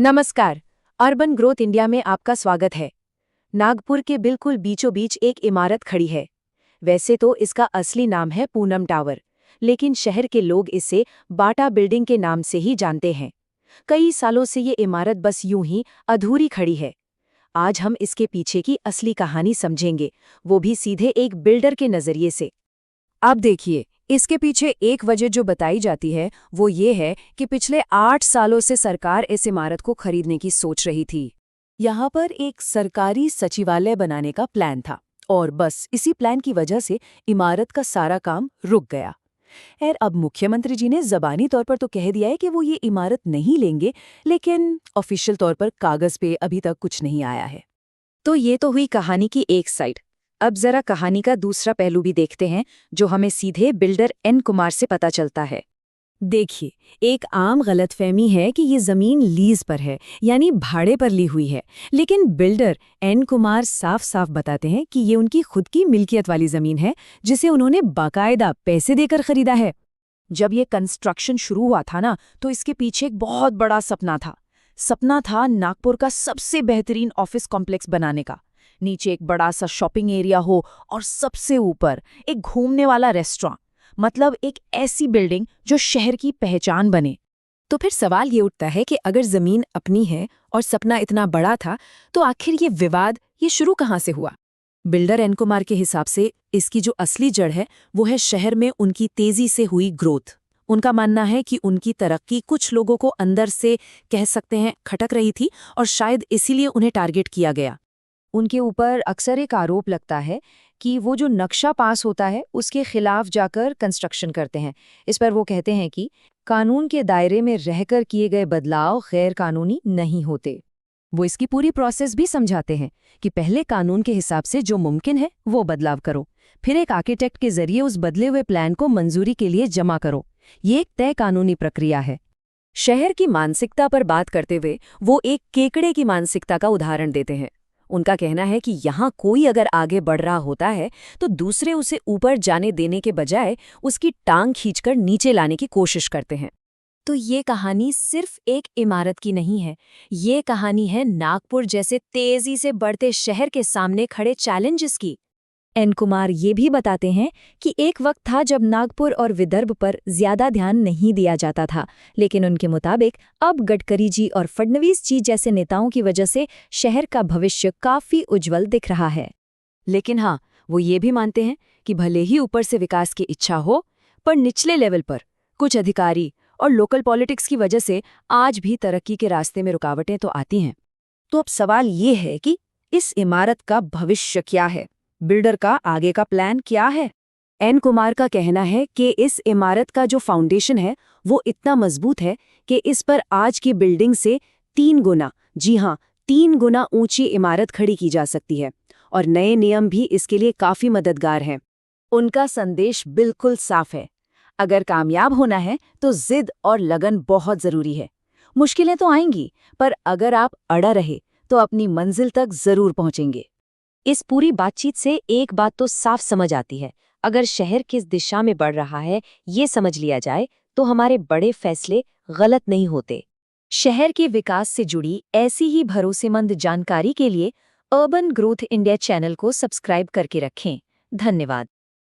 नमस्कार। Urban growth India में आपका स्वागत है। नागपुर के बिल्कुल बीचों बीच एक इमारत खड़ी है। वैसे तो इसका असली नाम है पूनम टावर, लेकिन शहर के लोग इसे बाटा बिल्डिंग के नाम से ही जानते हैं। कई सालों से ये इमारत बस यूं ही अधूरी खड़ी है। आज हम इसके पीछे की असली कहानी समझेंगे, वो भी सीधे एक बिल्डर के नजरिए से। अब देखिए, इसके पीछे एक वजह जो बताई जाती है वो ये है कि पिछले 8 सालों से सरकार इस इमारत को खरीदने की सोच रही थी। यहाँ पर एक सरकारी सचिवालय बनाने का प्लान था और बस इसी प्लान की वजह से इमारत का सारा काम रुक गया। खैर, अब मुख्यमंत्री जी ने जबानी तौर पर तो कह दिया है कि वो ये इमारत नहीं लेंगे, लेकिन ऑफिशियल तौर पर कागज पे अभी तक कुछ नहीं आया है। तो ये तो हुई कहानी की एक साइड। अब जरा कहानी का दूसरा पहलू भी देखते हैं, जो हमें सीधे बिल्डर एन कुमार से पता चलता है। देखिए, एक आम गलतफहमी है कि ये जमीन लीज पर है, यानी भाड़े पर ली हुई है, लेकिन बिल्डर एन कुमार साफ साफ बताते हैं कि ये उनकी खुद की मिल्कियत वाली जमीन है, जिसे उन्होंने बाकायदा पैसे देकर खरीदा है। जब ये कंस्ट्रक्शन शुरू हुआ था ना, तो इसके पीछे एक बहुत बड़ा सपना था नागपुर का सबसे बेहतरीन ऑफिस कॉम्प्लेक्स बनाने का। नीचे एक बड़ा सा शॉपिंग एरिया हो और सबसे ऊपर एक घूमने वाला रेस्टोरेंट, मतलब एक ऐसी बिल्डिंग जो शहर की पहचान बने। तो फिर सवाल ये उठता है कि अगर जमीन अपनी है और सपना इतना बड़ा था, तो आखिर ये विवाद ये शुरू कहाँ से हुआ? बिल्डर एन कुमार के हिसाब से इसकी जो असली जड़ है वो है शहर में उनकी तेजी से हुई ग्रोथ। उनका मानना है कि उनकी तरक्की कुछ लोगों को अंदर से, कह सकते हैं, खटक रही थी और शायद इसीलिए उन्हें टारगेट किया गया। उनके ऊपर अक्सर एक आरोप लगता है कि वो जो नक्शा पास होता है उसके खिलाफ जाकर कंस्ट्रक्शन करते हैं। इस पर वो कहते हैं कि कानून के दायरे में रहकर किए गए बदलाव गैर कानूनी नहीं होते। वो इसकी पूरी प्रोसेस भी समझाते हैं कि पहले कानून के हिसाब से जो मुमकिन है वो बदलाव करो, फिर एक आर्किटेक्ट के जरिए उस बदले हुए प्लान को मंजूरी के लिए जमा करो। ये एक तय कानूनी प्रक्रिया है। शहर की मानसिकता पर बात करते हुए वो एक केकड़े की मानसिकता का उदाहरण देते हैं। उनका कहना है कि यहाँ कोई अगर आगे बढ़ रहा होता है तो दूसरे उसे ऊपर जाने देने के बजाय उसकी टांग खींचकर नीचे लाने की कोशिश करते हैं। तो ये कहानी सिर्फ एक इमारत की नहीं है, ये कहानी है नागपुर जैसे तेजी से बढ़ते शहर के सामने खड़े चैलेंजेस की। एन कुमार ये भी बताते हैं कि एक वक्त था जब नागपुर और विदर्भ पर ज्यादा ध्यान नहीं दिया जाता था, लेकिन उनके मुताबिक अब गडकरी जी और फडणवीस जी जैसे नेताओं की वजह से शहर का भविष्य काफी उज्जवल दिख रहा है। लेकिन हाँ, वो ये भी मानते हैं कि भले ही ऊपर से विकास की इच्छा हो, पर निचले लेवल पर कुछ अधिकारी और लोकल पॉलिटिक्स की वजह से आज भी तरक्की के रास्ते में रुकावटें तो आती हैं। तो अब सवाल ये है कि इस इमारत का भविष्य क्या है? बिल्डर का आगे का प्लान क्या है? एन कुमार का कहना है कि इस इमारत का जो फाउंडेशन है वो इतना मजबूत है कि इस पर आज की बिल्डिंग से 3 गुना, जी हाँ, 3 गुना ऊंची इमारत खड़ी की जा सकती है और नए नियम भी इसके लिए काफी मददगार हैं। उनका संदेश बिल्कुल साफ है, अगर कामयाब होना है तो जिद और लगन बहुत जरूरी है। मुश्किलें तो आएंगी, पर अगर आप अड़ा रहे तो अपनी मंजिल तक जरूर पहुंचेंगे। इस पूरी बातचीत से एक बात तो साफ समझ आती है, अगर शहर किस दिशा में बढ़ रहा है ये समझ लिया जाए तो हमारे बड़े फैसले गलत नहीं होते। शहर के विकास से जुड़ी ऐसी ही भरोसेमंद जानकारी के लिए अर्बन ग्रोथ इंडिया चैनल को सब्सक्राइब करके रखें। धन्यवाद।